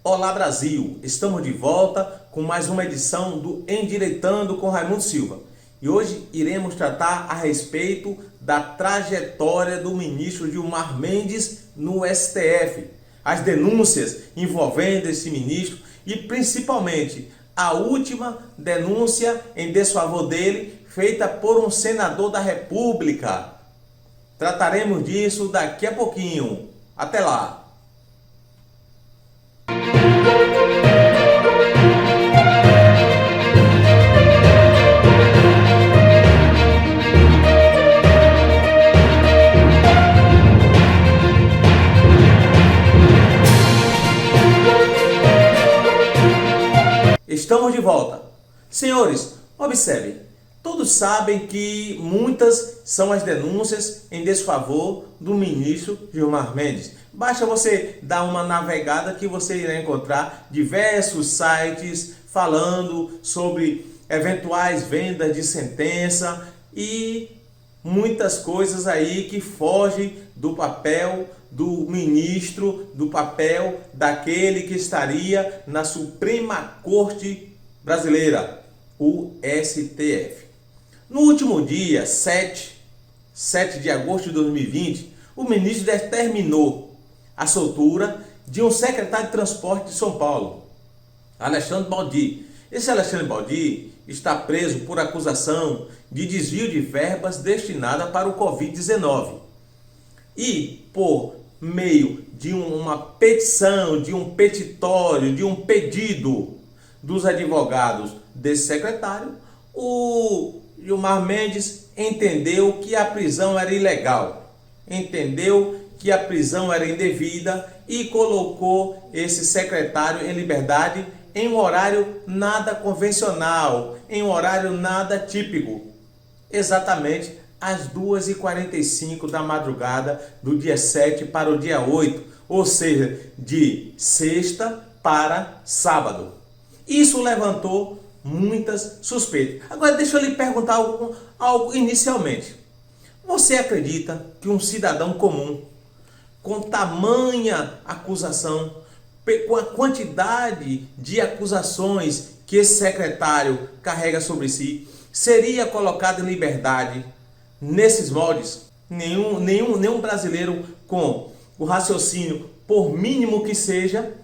Olá Brasil, estamos de volta com mais uma edição do Endireitando com Raimundo Silva. E hoje iremos tratar a respeito da trajetória do ministro Gilmar Mendes no STF, as denúncias envolvendo esse ministro e principalmente a última denúncia em desfavor dele feita por um senador da República. Trataremos disso daqui a pouquinho. Até lá! Estamos de volta. Senhores, observem, todos sabem que muitas são as denúncias em desfavor do ministro Gilmar Mendes. Basta você dar uma navegada que você irá encontrar diversos sites falando sobre eventuais vendas de sentença e muitas coisas aí que fogem do papel do ministro, do papel daquele que estaria na Suprema Corte Brasileira, o STF. No último dia, 7 de agosto de 2020, o ministro determinou a soltura de um secretário de transporte de São Paulo, Alexandre Baldi. Esse Alexandre Baldi está preso por acusação de desvio de verbas destinadas para o Covid-19. E por meio de uma petição, de um petitório, de um pedido dos advogados desse secretário, o Gilmar Mendes entendeu que a prisão era ilegal, entendeu que a prisão era indevida e colocou esse secretário em liberdade em um horário nada convencional, em um horário nada típico, exatamente às 2h45 da madrugada do dia 7 para o dia 8, ou seja, de sexta para sábado. Isso levantou muitas suspeitas. Agora deixa eu lhe perguntar algo inicialmente. Você acredita que um cidadão comum, com tamanha acusação, com a quantidade de acusações que esse secretário carrega sobre si, seria colocado em liberdade nesses moldes? Nenhum brasileiro com o raciocínio, por mínimo que seja,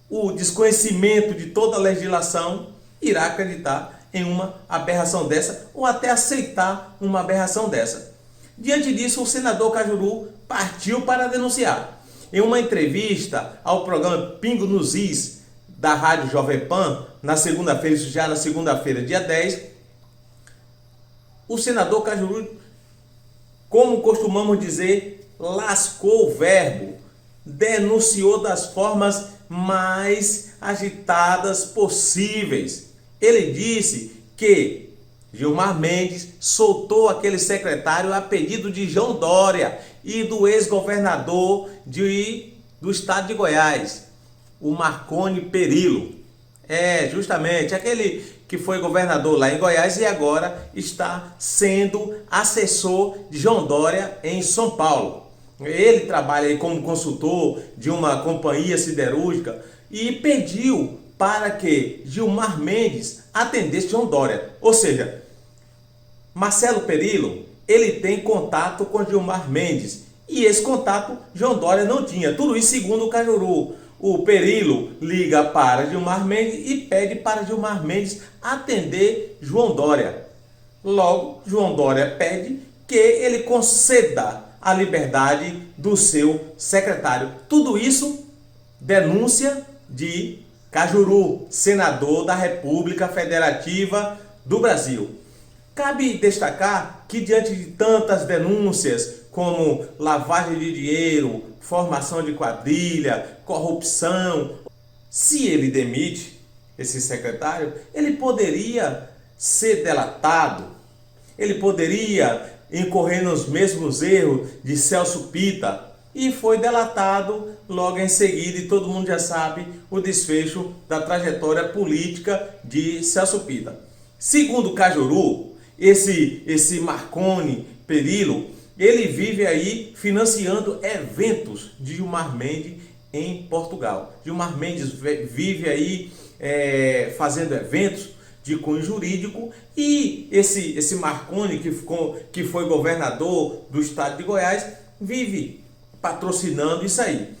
o desconhecimento de toda a legislação, irá acreditar em uma aberração dessa ou até aceitar uma aberração dessa. Diante disso, o senador Cajuru partiu para denunciar. Em uma entrevista ao programa Pingo nos Is da Rádio Jovem Pan, na segunda-feira, isso já na segunda-feira, dia 10, o senador Cajuru, como costumamos dizer, lascou o verbo, denunciou das formas mais agitadas possíveis. Ele disse que Gilmar Mendes soltou aquele secretário a pedido de João Dória e do ex-governador do estado de Goiás, o Marconi Perillo. Justamente aquele que foi governador lá em Goiás e agora está sendo assessor de João Dória em São Paulo. Ele trabalha aí como consultor de uma companhia siderúrgica e pediu para que Gilmar Mendes atendesse João Dória. Ou seja, Marcelo Perillo, ele tem contato com Gilmar Mendes e esse contato João Dória não tinha. Tudo isso segundo o Cajuru. O Perillo liga para Gilmar Mendes e pede para Gilmar Mendes atender João Dória. Logo, João Dória pede que ele conceda a liberdade do seu secretário. Tudo isso, denúncia de Cajuru, senador da República Federativa do Brasil. Cabe destacar que diante de tantas denúncias como lavagem de dinheiro, formação de quadrilha, corrupção, se ele demite esse secretário, ele poderia ser delatado, ele poderia incorrer nos mesmos erros de Celso Pitta e foi delatado logo em seguida e todo mundo já sabe o desfecho da trajetória política de Celso Pitta. Segundo Cajuru, esse Marconi Perillo, ele vive aí financiando eventos de Gilmar Mendes em Portugal. Gilmar Mendes vive aí fazendo eventos de cunho jurídico, e esse Marconi, que foi governador do estado de Goiás, vive patrocinando isso aí.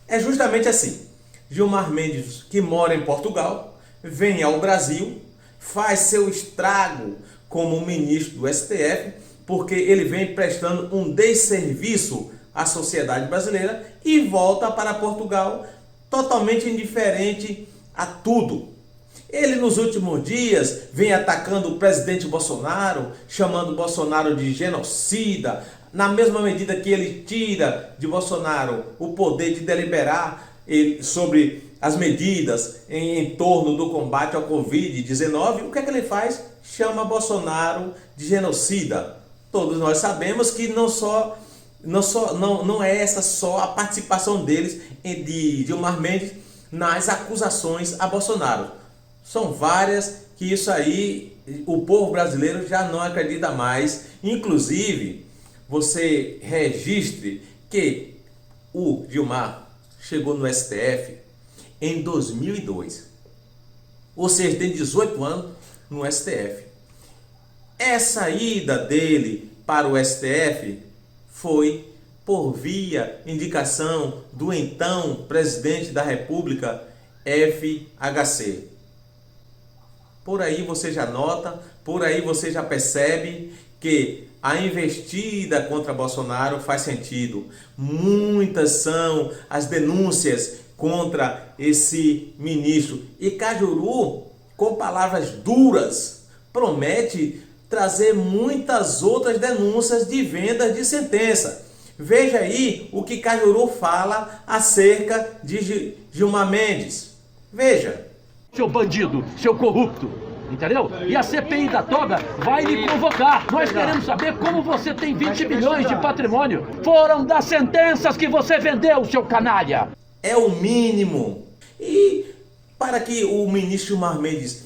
É justamente assim. Gilmar Mendes, que mora em Portugal, vem ao Brasil, faz seu estrago como ministro do STF, porque ele vem prestando um desserviço à sociedade brasileira, e volta para Portugal totalmente indiferente a tudo. Ele, nos últimos dias, vem atacando o presidente Bolsonaro, chamando Bolsonaro de genocida, na mesma medida que ele tira de Bolsonaro o poder de deliberar sobre as medidas em torno do combate ao Covid-19. O que é que ele faz? Chama Bolsonaro de genocida. Todos nós sabemos que não é essa só a participação deles, de Gilmar Mendes, nas acusações a Bolsonaro. São várias, que isso aí o povo brasileiro já não acredita mais. Inclusive, você registre que o Gilmar chegou no STF em 2002. Ou seja, tem 18 anos no STF. Essa ida dele para o STF foi por via indicação do então presidente da República, FHC. Por aí você já nota, por aí você já percebe que a investida contra Bolsonaro faz sentido. Muitas são as denúncias contra esse ministro. E Cajuru, com palavras duras, promete trazer muitas outras denúncias de vendas de sentença. Veja aí o que Cajuru fala acerca de Gilmar Mendes. Veja. Seu bandido, seu corrupto, entendeu? E a CPI da toga vai lhe convocar. Nós queremos saber como você tem 20 milhões de patrimônio. Foram das sentenças que você vendeu, seu canalha. É o mínimo. E para que o ministro Gilmar Mendes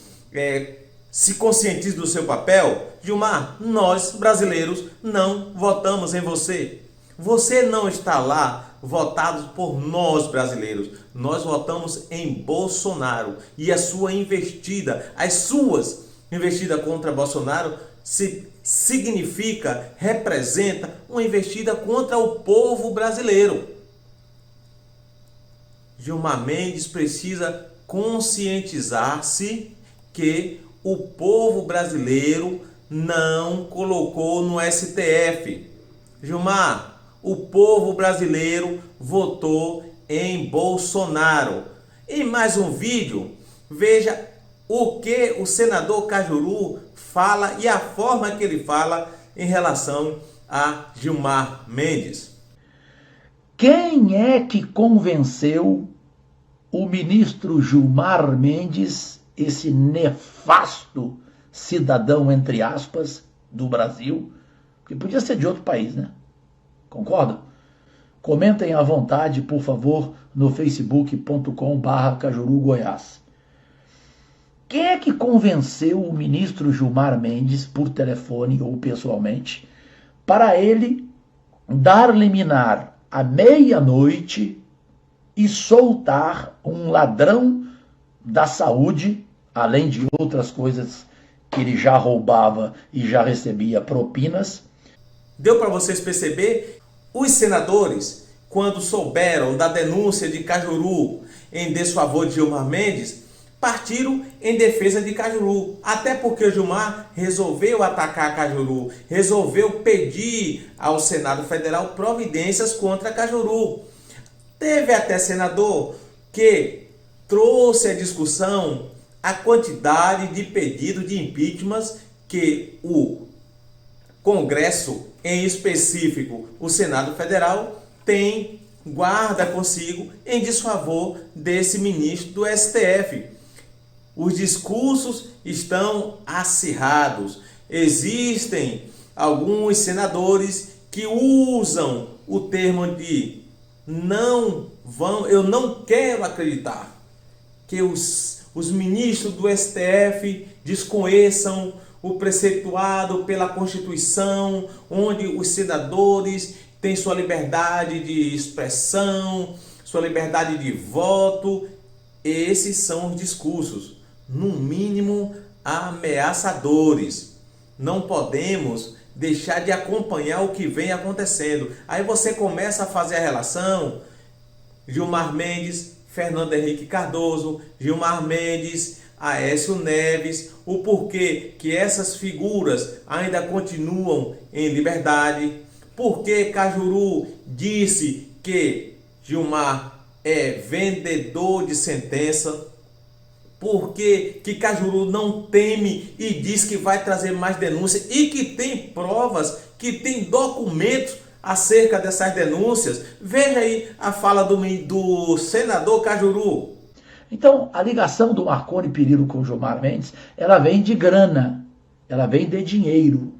se conscientize do seu papel, Gilmar, nós brasileiros não votamos em você. Você não está lá votado por nós brasileiros. Nós votamos em Bolsonaro. E a sua investida, as suas investidas contra Bolsonaro, representa uma investida contra o povo brasileiro. Gilmar Mendes precisa conscientizar-se que o povo brasileiro não colocou no STF. Gilmar, o povo brasileiro votou em Bolsonaro. Em mais um vídeo, veja o que o senador Cajuru fala e a forma que ele fala em relação a Gilmar Mendes. Quem é que convenceu o ministro Gilmar Mendes, esse nefasto cidadão, entre aspas, do Brasil, que podia ser de outro país, né? Concordam? Comentem à vontade, por favor, no facebook.com/Cajuru Goiás. Quem é que convenceu o ministro Gilmar Mendes, por telefone ou pessoalmente, para ele dar liminar à meia-noite e soltar um ladrão da saúde, além de outras coisas que ele já roubava e já recebia propinas? Deu para vocês perceber? Os senadores, quando souberam da denúncia de Cajuru em desfavor de Gilmar Mendes, partiram em defesa de Cajuru. Até porque o Gilmar resolveu atacar Cajuru, resolveu pedir ao Senado Federal providências contra Cajuru. Teve até senador que trouxe à discussão a quantidade de pedidos de impeachment que o Congresso, em específico o Senado Federal, guarda consigo em desfavor desse ministro do STF. Os discursos estão acirrados. Existem alguns senadores que usam o termo de eu não quero acreditar que os ministros do STF desconheçam o preceptuado pela Constituição, onde os senadores têm sua liberdade de expressão, sua liberdade de voto. Esses são os discursos, no mínimo ameaçadores. Não podemos deixar de acompanhar o que vem acontecendo. Aí você começa a fazer a relação: Gilmar Mendes, Fernando Henrique Cardoso, Gilmar Mendes, Aécio Neves, o porquê que essas figuras ainda continuam em liberdade, porque Cajuru disse que Gilmar é vendedor de sentença, porque que Cajuru não teme e diz que vai trazer mais denúncias e que tem provas, que tem documentos acerca dessas denúncias. Veja aí a fala do senador Cajuru. Então, a ligação do Marconi Perillo com o Gilmar Mendes, ela vem de grana, ela vem de dinheiro,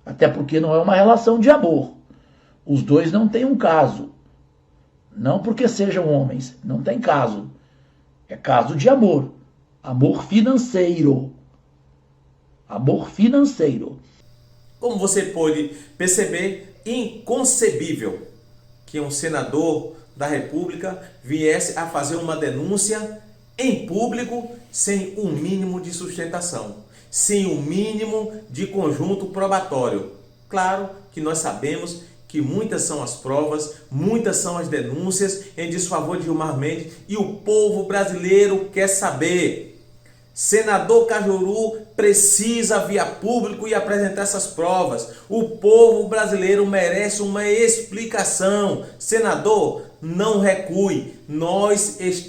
até porque não é uma relação de amor. Os dois não têm um caso. Não porque sejam homens, não tem caso. É caso de amor. Amor financeiro. Amor financeiro. Como você pode perceber, inconcebível que um senador da República viesse a fazer uma denúncia em público sem um mínimo de sustentação, sem um mínimo de conjunto probatório. Claro que nós sabemos que muitas são as provas, muitas são as denúncias em desfavor de Gilmar Mendes e o povo brasileiro quer saber. Senador Cajuru precisa vir a público e apresentar essas provas. O povo brasileiro merece uma explicação. Senador, não recue.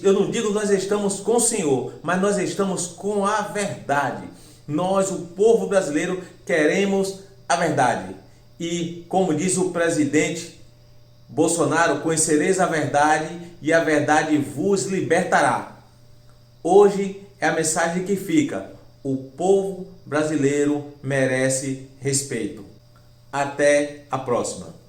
Eu não digo nós estamos com o senhor, mas nós estamos com a verdade. Nós, o povo brasileiro, queremos a verdade. E, como diz o presidente Bolsonaro, conhecereis a verdade e a verdade vos libertará. Hoje é a mensagem que fica: o povo brasileiro merece respeito. Até a próxima.